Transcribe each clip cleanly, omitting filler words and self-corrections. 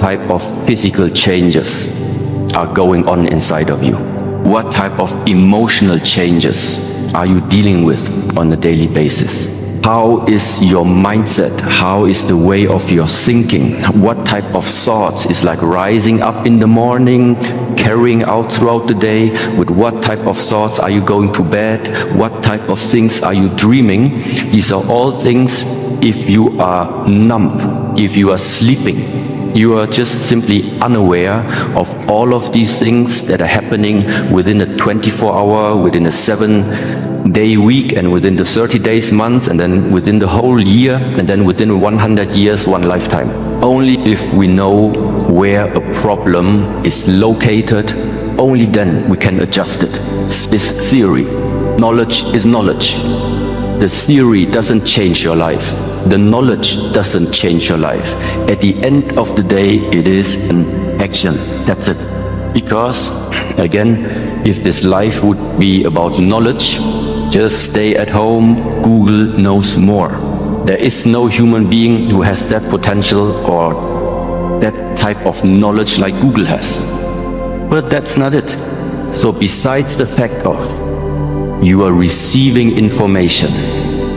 type of physical changes are going on inside of you? What type of emotional changes are you dealing with on a daily basis? How is your mindset? How is the way of your thinking? What type of thoughts is like rising up in the morning, carrying out throughout the day? With what type of thoughts are you going to bed? What type of things are you dreaming? These are all things, if you are numb, if you are sleeping, you are just simply unaware of all of these things that are happening within a 24-hour, within a 7-day week, and within the 30 days month, and then within the whole year, and then within 100 years, one lifetime. Only if we know where a problem is located, only then we can adjust it. This is theory. Knowledge is knowledge. The theory doesn't change your life. The knowledge doesn't change your life. At the end of the day, it is an action. That's it. Because, again, if this life would be about knowledge, just stay at home, Google knows more. There is no human being who has that potential or that type of knowledge like Google has. But that's not it. So besides the fact of you are receiving information,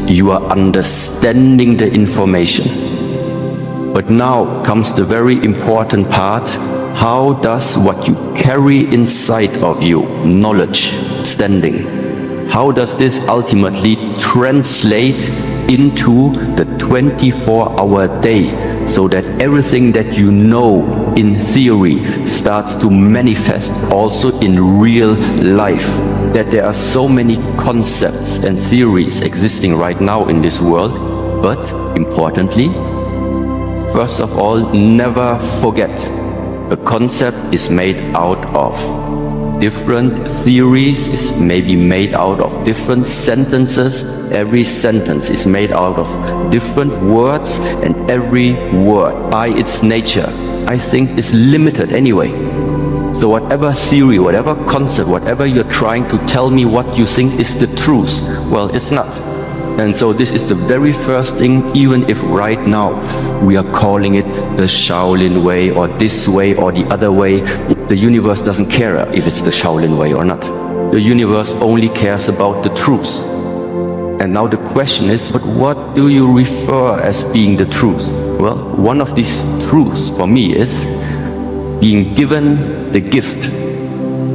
you are understanding the information. But now comes the very important part. How does what you carry inside of you, knowledge, understanding, how does this ultimately translate into the 24-hour day, so that everything that you know in theory starts to manifest also in real life? That there are so many concepts and theories existing right now in this world, but importantly, first of all, never forget, a concept is made out of different theories, is maybe made out of different sentences. Every sentence is made out of different words, and every word by its nature, I think, is limited anyway. So whatever theory, whatever concept, whatever you're trying to tell me what you think is the truth, well, it's not. And so this is the very first thing, even if right now we are calling it the Shaolin way or this way or the other way. The universe doesn't care if it's the Shaolin way or not. The universe only cares about the truth. And now the question is, but what do you refer as being the truth? Well, one of these truths for me is being given the gift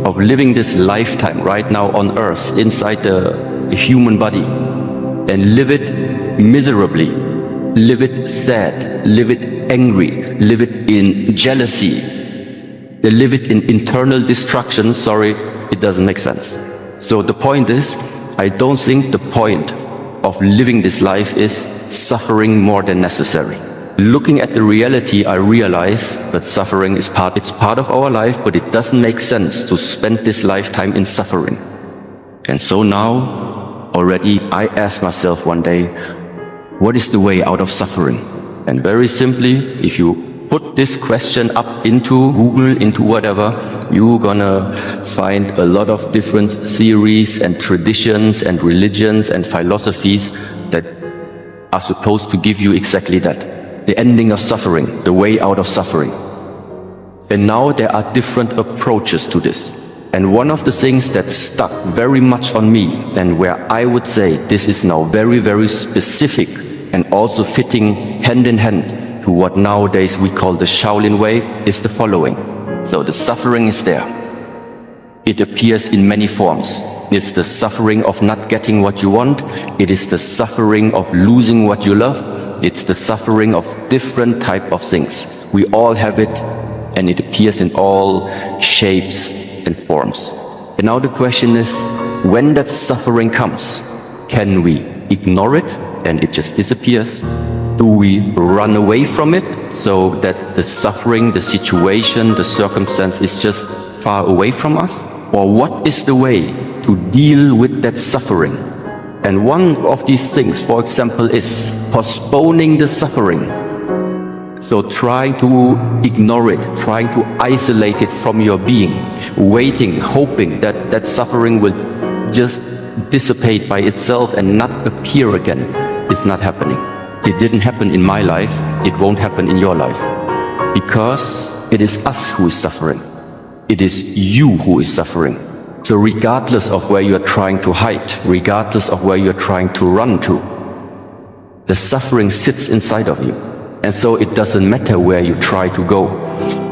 of living this lifetime right now on earth, inside the human body, and live it miserably, live it sad, live it angry, live it in jealousy, live it in internal destruction. Sorry, it doesn't make sense. So the point is, I don't think the point of living this life is suffering more than necessary. Looking at the reality, I realize that suffering is it's part of our life, but it doesn't make sense to spend this lifetime in suffering. And so now, already, I asked myself one day, what is the way out of suffering? And very simply, if you put this question up into Google, into whatever, you're gonna find a lot of different theories and traditions and religions and philosophies that are supposed to give you exactly that. The ending of suffering, the way out of suffering. And now there are different approaches to this. And one of the things that stuck very much on me, and where I would say this is now very, very specific and also fitting hand in hand to what nowadays we call the Shaolin way, is the following. So the suffering is there. It appears in many forms. It's the suffering of not getting what you want. It is the suffering of losing what you love. It's the suffering of different type of things. We all have it, and it appears in all shapes and forms. And now the question is, when that suffering comes, can we ignore it and it just disappears? Do we run away from it so that the suffering, the situation, the circumstance is just far away from us? Or what is the way to deal with that suffering? And one of these things, for example, is postponing the suffering. So trying to ignore it, trying to isolate it from your being, waiting, hoping that that suffering will just dissipate by itself and not appear again. It's not happening. It didn't happen in my life. It won't happen in your life. Because it is us who is suffering. It is you who is suffering. So regardless of where you are trying to hide, regardless of where you are trying to run to, the suffering sits inside of you. And so it doesn't matter where you try to go.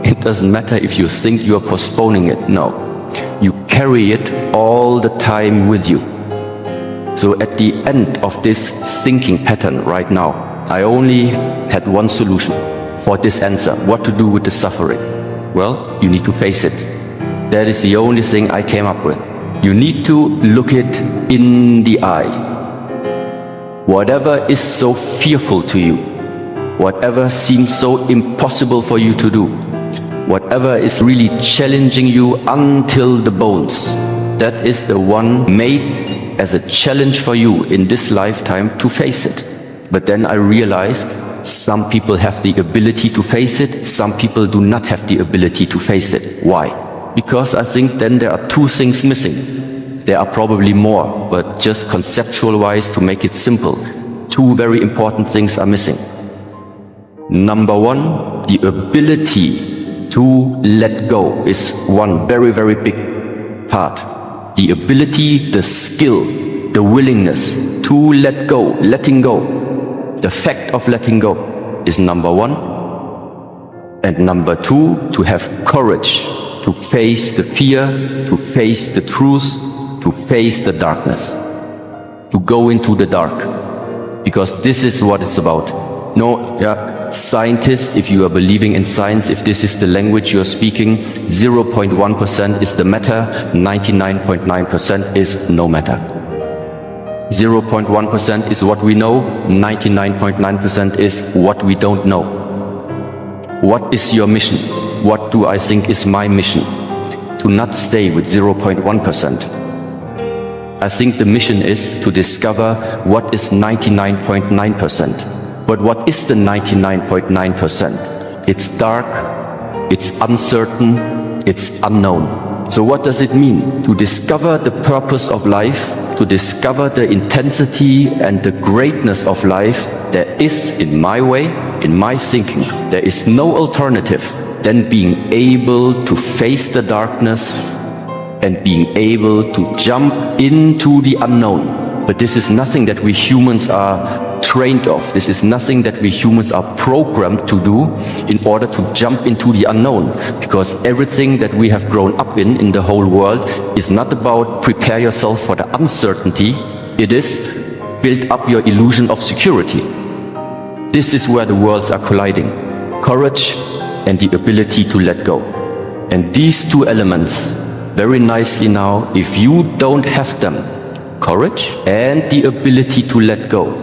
It doesn't matter if you think you are postponing it. No. You carry it all the time with you. So at the end of this thinking pattern right now, I only had one solution for this answer. What to do with the suffering? Well, you need to face it. That is the only thing I came up with. You need to look it in the eye. Whatever is so fearful to you, whatever seems so impossible for you to do, whatever is really challenging you until the bones, that is the one made as a challenge for you in this lifetime to face it. But then I realized some people have the ability to face it, some people do not have the ability to face it. Why? Because I think then there are two things missing. There are probably more, but just conceptual-wise, to make it simple, two very important things are missing. Number one, the ability to let go is one very, very big part. The ability, the skill, the willingness to let go, letting go. The fact of letting go is number one. And number two, to have courage to face the fear, to face the truth, to face the darkness, to go into the dark. Because this is what it's about. Scientists, if you are believing in science, if this is the language you're speaking, 0.1% is the matter, 99.9% is no matter. 0.1% is what we know, 99.9% is what we don't know. What is your mission? What do I think is my mission? To not stay with 0.1%. I think the mission is to discover what is 99.9%. But what is the 99.9%? It's dark, it's uncertain, it's unknown. So what does it mean? To discover the purpose of life, to discover the intensity and the greatness of life, there is, in my way, in my thinking, there is no alternative than being able to face the darkness and being able to jump into the unknown. But this is nothing that we humans are trained of. This is nothing that we humans are programmed to do in order to jump into the unknown. Because everything that we have grown up in the whole world is not about prepare yourself for the uncertainty. It is build up your illusion of security. This is where the worlds are colliding. Courage and the ability to let go. And these two elements, very nicely now, if you don't have them, courage and the ability to let go,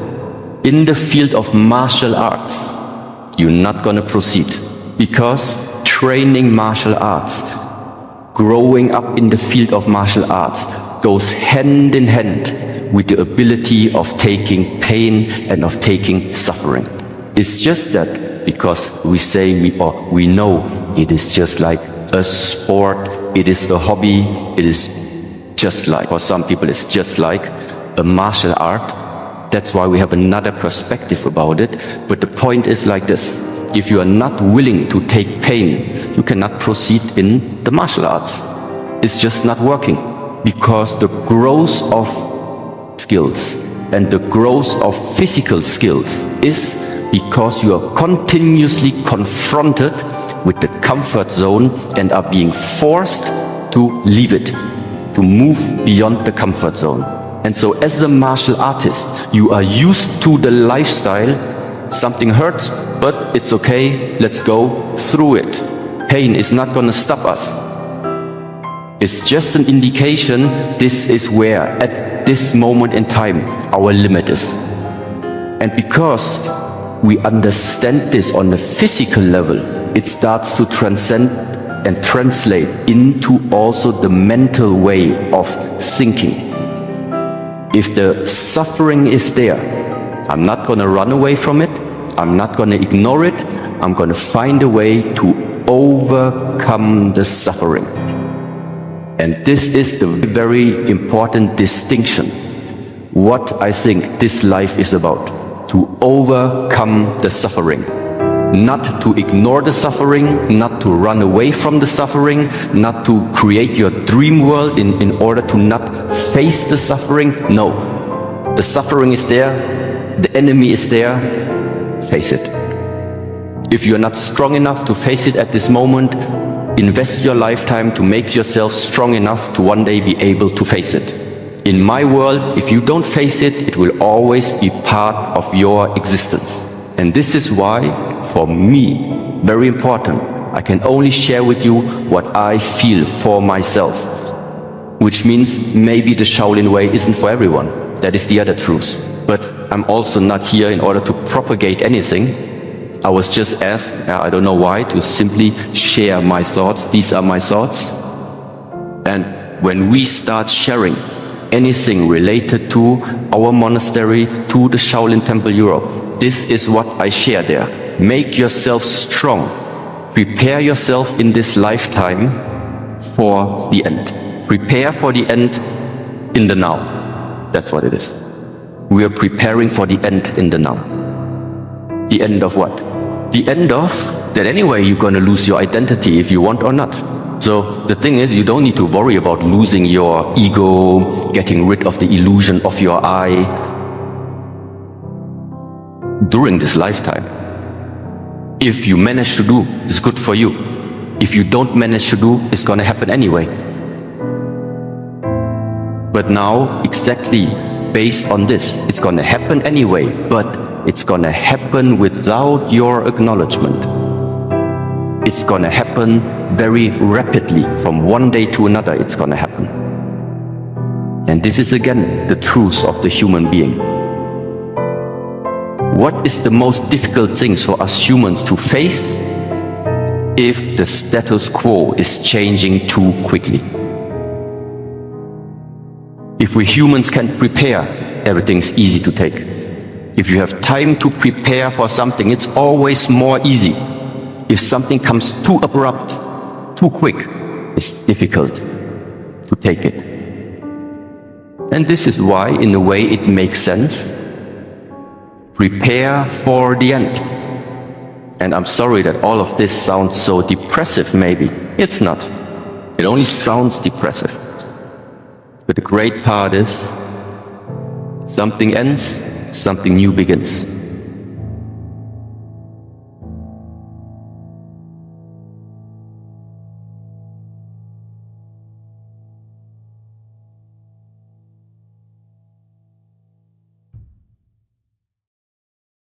in the field of martial arts, you're not gonna proceed. Because training martial arts, growing up in the field of martial arts, goes hand in hand with the ability of taking pain and of taking suffering. It's just that because we say we know it is just like a sport, it is a hobby, it is just like, for some people it's just like a martial art. That's why we have another perspective about it. But the point is like this: if you are not willing to take pain, you cannot proceed in the martial arts. It's just not working. Because the growth of skills and the growth of physical skills is because you are continuously confronted with the comfort zone and are being forced to leave it, to move beyond the comfort zone. And so as a martial artist, you are used to the lifestyle. Something hurts, but it's okay, let's go through it. Pain is not gonna stop us. It's just an indication this is where, at this moment in time, our limit is. And because we understand this on a physical level, it starts to transcend and translate into also the mental way of thinking. If the suffering is there, I'm not going to run away from it, I'm not going to ignore it, I'm going to find a way to overcome the suffering. And this is the very important distinction, what I think this life is about. To overcome the suffering. not to ignore the suffering, not to run away from the suffering, not to create your dream world in order to not face the suffering. No, the suffering is there, the enemy is there, face it. If you're not strong enough to face it at this moment, invest your lifetime to make yourself strong enough to one day be able to face it. In my world, if you don't face it, it will always be part of your existence. And this is why, for me, very important, I can only share with you what I feel for myself. Which means maybe the Shaolin way isn't for everyone. That is the other truth. But I'm also not here in order to propagate anything. I was just asked, I don't know why, to simply share my thoughts. These are my thoughts. And when we start sharing anything related to our monastery, to the Shaolin Temple Europe, this is what I share there. Make yourself strong. Prepare yourself in this lifetime for the end. Prepare for the end in the now. That's what it is. We are preparing for the end in the now. The end of what? The end of that anyway you're going to lose your identity if you want or not. So the thing is, you don't need to worry about losing your ego, getting rid of the illusion of your I during this lifetime. If you manage to do, it's good for you. If you don't manage to do, it's going to happen anyway. But now, exactly based on this, it's going to happen anyway, but it's going to happen without your acknowledgement. It's going to happen very rapidly. From one day to another, it's going to happen. And this is again the truth of the human being. What is the most difficult things for us humans to face? If the status quo is changing too quickly. If we humans can prepare, everything's easy to take. If you have time to prepare for something, it's always more easy. If something comes too abrupt, too quick, it's difficult to take it. And this is why, in a way, it makes sense. Prepare for the end. And I'm sorry that all of this sounds so depressive, maybe. It's not. It only sounds depressive. But the great part is, something ends, something new begins.